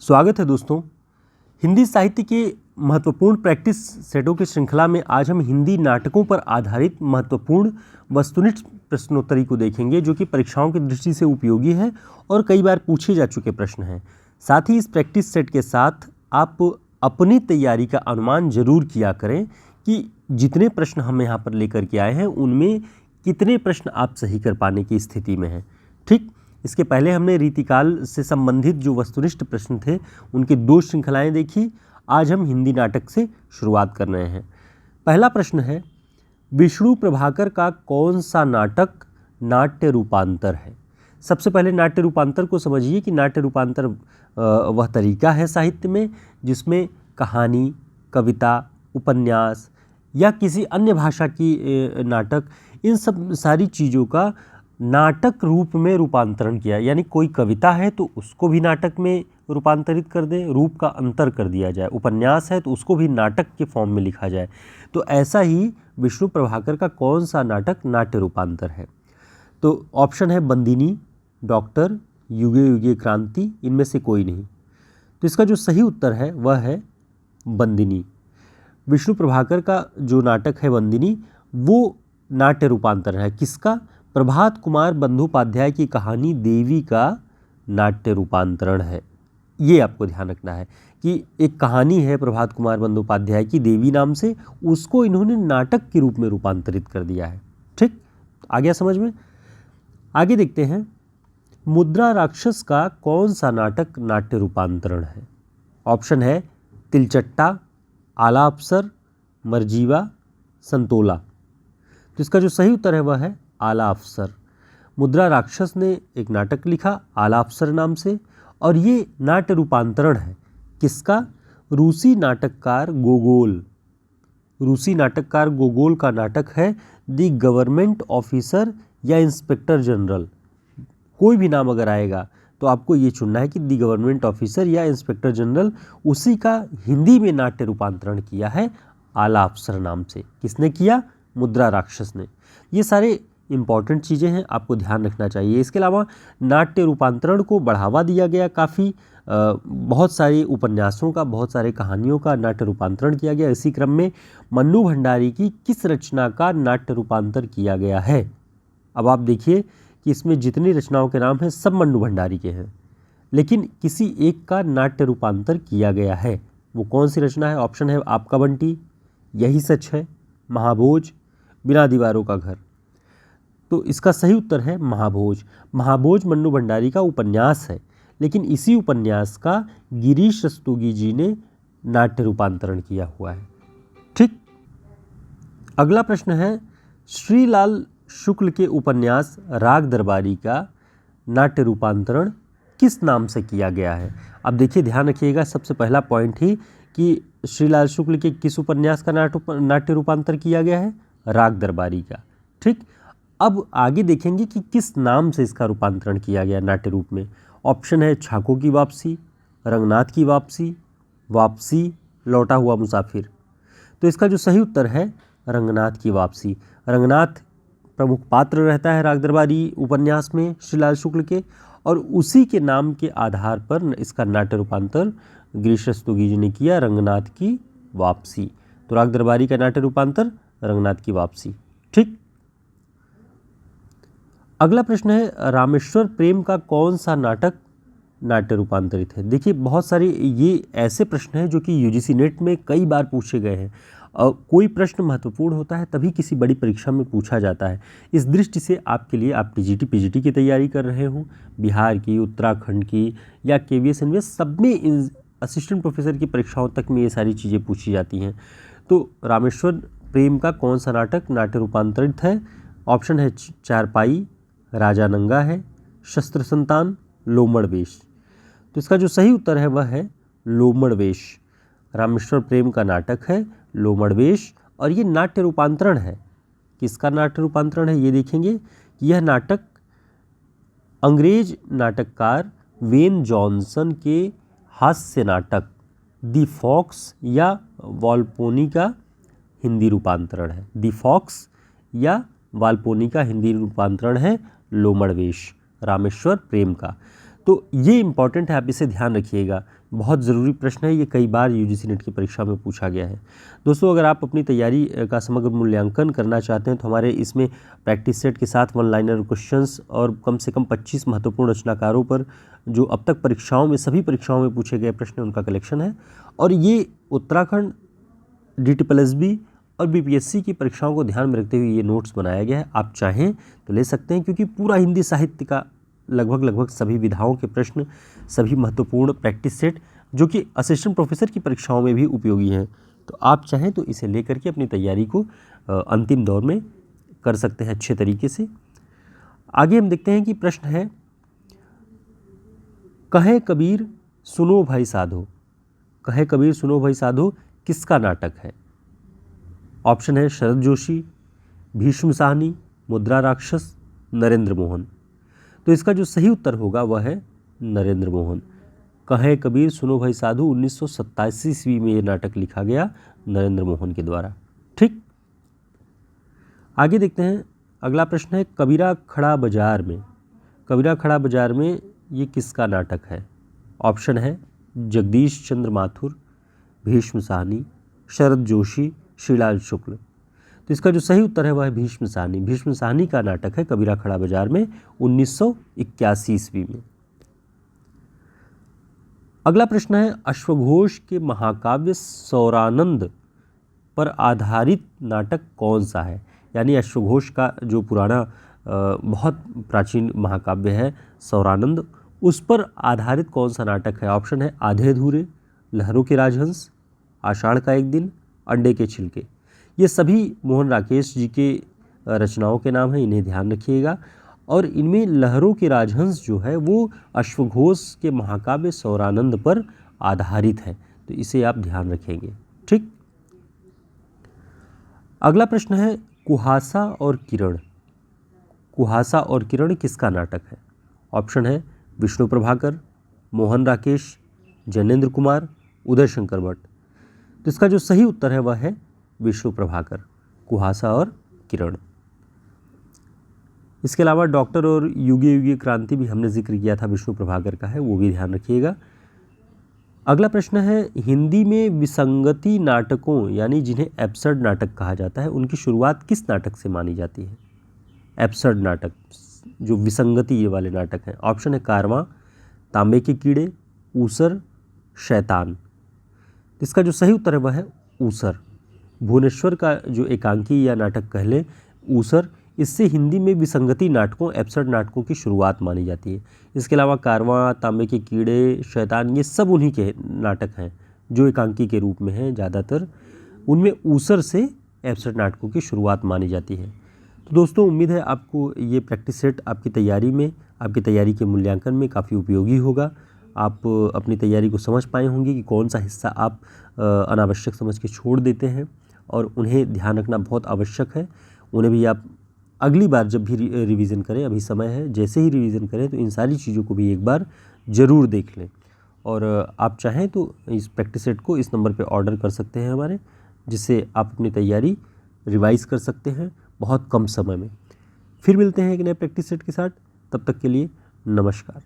स्वागत है दोस्तों। हिंदी साहित्य के महत्वपूर्ण प्रैक्टिस सेटों की श्रृंखला में आज हम हिंदी नाटकों पर आधारित महत्वपूर्ण वस्तुनिष्ठ प्रश्नोत्तरी को देखेंगे, जो कि परीक्षाओं की दृष्टि से उपयोगी है और कई बार पूछे जा चुके प्रश्न हैं। साथ ही इस प्रैक्टिस सेट के साथ आप अपनी तैयारी का अनुमान जरूर किया करें कि जितने प्रश्न हम यहाँ पर लेकर के आए हैं उनमें कितने प्रश्न आप सही कर पाने की स्थिति में हैं। ठीक, इसके पहले हमने रीतिकाल से संबंधित जो वस्तुनिष्ठ प्रश्न थे उनकी 2 श्रृंखलाएं देखी। आज हम हिंदी नाटक से शुरुआत कर रहे हैं। पहला प्रश्न है, विष्णु प्रभाकर का कौन सा नाटक नाट्य रूपांतर है? सबसे पहले नाट्य रूपांतर को समझिए कि नाट्य रूपांतर वह तरीका है साहित्य में जिसमें कहानी, कविता, उपन्यास या किसी अन्य भाषा की नाटक, इन सब सारी चीज़ों का नाटक रूप में रूपांतरण किया। यानी कोई कविता है तो उसको भी नाटक में रूपांतरित कर दें, रूप का अंतर कर दिया जाए। उपन्यास है तो उसको भी नाटक के फॉर्म में लिखा जाए। तो ऐसा ही विष्णु प्रभाकर का कौन सा नाटक नाट्य रूपांतर है? तो ऑप्शन है बंदिनी, डॉक्टर, युगे युगे क्रांति, इनमें से कोई नहीं। तो इसका जो सही उत्तर है वह है बंदिनी। विष्णु प्रभाकर का जो नाटक है बंदिनी वो नाट्य रूपांतर है। किसका? प्रभात कुमार बंदोपाध्याय की कहानी देवी का नाट्य रूपांतरण है। ये आपको ध्यान रखना है कि एक कहानी है प्रभात कुमार बंदोपाध्याय की देवी नाम से, उसको इन्होंने नाटक के रूप में रूपांतरित कर दिया है। ठीक, आ गया समझ में? आगे देखते हैं, मुद्रा राक्षस का कौन सा नाटक नाट्य रूपांतरण है? ऑप्शन है तिलचट्टा, आला अफसर, मरजीवा, संतोला। तो इसका जो सही उत्तर है वह है आला अफसर। मुद्रा राक्षस ने एक नाटक लिखा आला अफसर नाम से, और ये नाट्य रूपांतरण है किसका? रूसी नाटककार गोगोल। रूसी नाटककार गोगोल का नाटक है द गवर्नमेंट ऑफिसर या इंस्पेक्टर जनरल। कोई भी नाम अगर आएगा तो आपको ये चुनना है कि द गवर्नमेंट ऑफिसर या इंस्पेक्टर जनरल, उसी का हिंदी में नाट्य रूपांतरण किया है आला अफसर नाम से। किसने किया? मुद्रा राक्षस ने। ये सारे इम्पॉर्टेंट चीज़ें हैं, आपको ध्यान रखना चाहिए। इसके अलावा नाट्य रूपांतरण को बढ़ावा दिया गया काफ़ी, बहुत सारे उपन्यासों का, बहुत सारे कहानियों का नाट्य रूपांतरण किया गया। इसी क्रम में मन्नू भंडारी की किस रचना का नाट्य रूपांतर किया गया है? अब आप देखिए कि इसमें जितनी रचनाओं के नाम हैं सब मन्नू भंडारी के हैं, लेकिन किसी एक का नाट्य रूपांतर किया गया है। वो कौन सी रचना है? ऑप्शन है आपका बंटी, यही सच है, महाभोज, बिना दीवारों का घर। तो इसका सही उत्तर है महाभोज। महाभोज मन्नू भंडारी का उपन्यास है, लेकिन इसी उपन्यास का गिरीश रस्तोगी जी ने नाट्य रूपांतरण किया हुआ है। ठीक, अगला प्रश्न है, श्रीलाल शुक्ल के उपन्यास राग दरबारी का नाट्य रूपांतरण किस नाम से किया गया है? अब देखिए, ध्यान रखिएगा, सबसे पहला पॉइंट ही कि श्रीलाल शुक्ल के किस उपन्यास का नाट्य रूपांतर किया गया है? राग दरबारी का। ठीक, अब आगे देखेंगे कि किस नाम से इसका रूपांतरण किया गया नाट्य रूप में। ऑप्शन है छाकों की वापसी, रंगनाथ की वापसी, वापसी, लौटा हुआ मुसाफिर। तो इसका जो सही उत्तर है रंगनाथ की वापसी। रंगनाथ प्रमुख पात्र रहता है राग दरबारी उपन्यास में श्रीलाल शुक्ल के, और उसी के नाम के आधार पर इसका नाट्य रूपांतर गिरीश रस्तोगी जी ने किया, रंगनाथ की वापसी। तो राग दरबारी का नाट्य रूपांतर रंगनाथ की वापसी। ठीक, अगला प्रश्न है, रामेश्वर प्रेम का कौन सा नाटक नाट्य रूपांतरित है? देखिए, बहुत सारे ये ऐसे प्रश्न हैं जो कि यूजीसी नेट में कई बार पूछे गए हैं। कोई प्रश्न महत्वपूर्ण होता है तभी किसी बड़ी परीक्षा में पूछा जाता है। इस दृष्टि से आपके लिए, आप टीजीटी पीजीटी की तैयारी कर रहे हो, बिहार की, उत्तराखंड की या केवीएस एनवीएस, सब में असिस्टेंट प्रोफेसर की परीक्षाओं तक में ये सारी चीज़ें पूछी जाती हैं। तो रामेश्वर प्रेम का कौन सा नाटक नाट्य रूपांतरित है? ऑप्शन है चारपाई, राजा नंगा है, शस्त्र संतान, लोमड़ वेश। तो इसका जो सही उत्तर है वह है लोमड़ वेश। रामेश्वर प्रेम का नाटक है लोमड़ वेश, और ये नाट्य रूपांतरण है। किसका नाट्य रूपांतरण है ये देखेंगे कि यह नाटक अंग्रेज नाटककार वेन जॉनसन के हास्य नाटक द फॉक्स या वाल्पोनी का हिंदी रूपांतरण है। द फॉक्स या वाल्पोनी का हिंदी रूपांतरण है लोमड़ वेश, रामेश्वर प्रेम का। तो ये इम्पॉर्टेंट है, आप इसे ध्यान रखिएगा, बहुत ज़रूरी प्रश्न है, ये कई बार यूजीसी नेट की परीक्षा में पूछा गया है। दोस्तों, अगर आप अपनी तैयारी का समग्र मूल्यांकन करना चाहते हैं तो हमारे इसमें प्रैक्टिस सेट के साथ वन लाइनर क्वेश्चंस और कम से कम 25 महत्वपूर्ण रचनाकारों पर जो अब तक परीक्षाओं में, सभी परीक्षाओं में पूछे गए प्रश्न, उनका कलेक्शन है। और ये उत्तराखंड DTPLSB और BPSC की परीक्षाओं को ध्यान में रखते हुए ये नोट्स बनाया गया है। आप चाहें तो ले सकते हैं, क्योंकि पूरा हिंदी साहित्य का लगभग सभी विधाओं के प्रश्न, सभी महत्वपूर्ण प्रैक्टिस सेट जो कि असिस्टेंट प्रोफेसर की परीक्षाओं में भी उपयोगी हैं, तो आप चाहें तो इसे लेकर के अपनी तैयारी को अंतिम दौर में कर सकते हैं अच्छे तरीके से। आगे हम देखते हैं कि प्रश्न है, कहे कबीर सुनो भाई साधो, कहे कबीर सुनो भाई साधो किसका नाटक है? ऑप्शन है शरद जोशी, भीष्म साहनी, मुद्रा राक्षस, नरेंद्र मोहन। तो इसका जो सही उत्तर होगा वह है नरेंद्र मोहन। कहे कबीर सुनो भाई साधु 1987 ईस्वी में ये नाटक लिखा गया नरेंद्र मोहन के द्वारा। ठीक, आगे देखते हैं। अगला प्रश्न है, कबीरा खड़ा बाजार में, कबीरा खड़ा बाजार में ये किसका नाटक है? ऑप्शन है जगदीश चंद्र माथुर, भीष्म साहनी, शरद जोशी, श्रीलाल शुक्ल। तो इसका जो सही उत्तर है वह है भीष्म साहनी। भीष्म साहनी का नाटक है कबीरा खड़ा बाजार में 1981 ईस्वी में। अगला प्रश्न है, अश्वघोष के महाकाव्य सौरानंद पर आधारित नाटक कौन सा है? यानी अश्वघोष का जो पुराना बहुत प्राचीन महाकाव्य है सौरानंद, उस पर आधारित कौन सा नाटक है? ऑप्शन है आधे अधूरे, लहरों के राजहंस, आषाढ़ का एक दिन, अंडे के छिलके। ये सभी मोहन राकेश जी के रचनाओं के नाम हैं, इन्हें ध्यान रखिएगा। और इनमें लहरों के राजहंस जो है वो अश्वघोष के महाकाव्य सौरानंद पर आधारित है, तो इसे आप ध्यान रखेंगे। ठीक, अगला प्रश्न है, कुहासा और किरण, कुहासा और किरण किसका नाटक है? ऑप्शन है विष्णु प्रभाकर, मोहन राकेश, जैनेन्द्र कुमार, उदय शंकर भट्ट। तो इसका जो सही उत्तर है वह है विष्णु प्रभाकर, कुहासा और किरण। इसके अलावा डॉक्टर और युगे युगे क्रांति भी हमने जिक्र किया था, विष्णु प्रभाकर का है, वो भी ध्यान रखिएगा। अगला प्रश्न है, हिंदी में विसंगति नाटकों यानी जिन्हें एब्सर्ड नाटक कहा जाता है, उनकी शुरुआत किस नाटक से मानी जाती है? एब्सर्ड नाटक, जो विसंगति ये वाले नाटक हैं। ऑप्शन है कारवां, तांबे के कीड़े, ऊसर, शैतान। इसका जो सही उत्तर है वह है ऊसर। भुवनेश्वर का जो एकांकी या नाटक कह लें ऊसर, इससे हिंदी में विसंगति नाटकों, एब्सर्ड नाटकों की शुरुआत मानी जाती है। इसके अलावा कारवां, तांबे के कीड़े, शैतान, ये सब उन्हीं के नाटक हैं जो एकांकी के रूप में हैं ज़्यादातर। उनमें ऊसर से एब्सर्ड नाटकों की शुरुआत मानी जाती है। तो दोस्तों, उम्मीद है आपको ये प्रैक्टिस सेट आपकी तैयारी में, आपकी तैयारी के मूल्यांकन में काफ़ी उपयोगी होगा। आप अपनी तैयारी को समझ पाए होंगे कि कौन सा हिस्सा आप अनावश्यक समझ के छोड़ देते हैं और उन्हें ध्यान रखना बहुत आवश्यक है। उन्हें भी आप अगली बार जब भी रिवीजन करें, अभी समय है, जैसे ही रिवीजन करें तो इन सारी चीज़ों को भी एक बार ज़रूर देख लें। और आप चाहें तो इस प्रैक्टिस सेट को इस नंबर पे ऑर्डर कर सकते हैं हमारे, जिससे आप अपनी तैयारी रिवाइज़ कर सकते हैं बहुत कम समय में। फिर मिलते हैं एक नए प्रैक्टिस सेट के साथ, तब तक के लिए नमस्कार।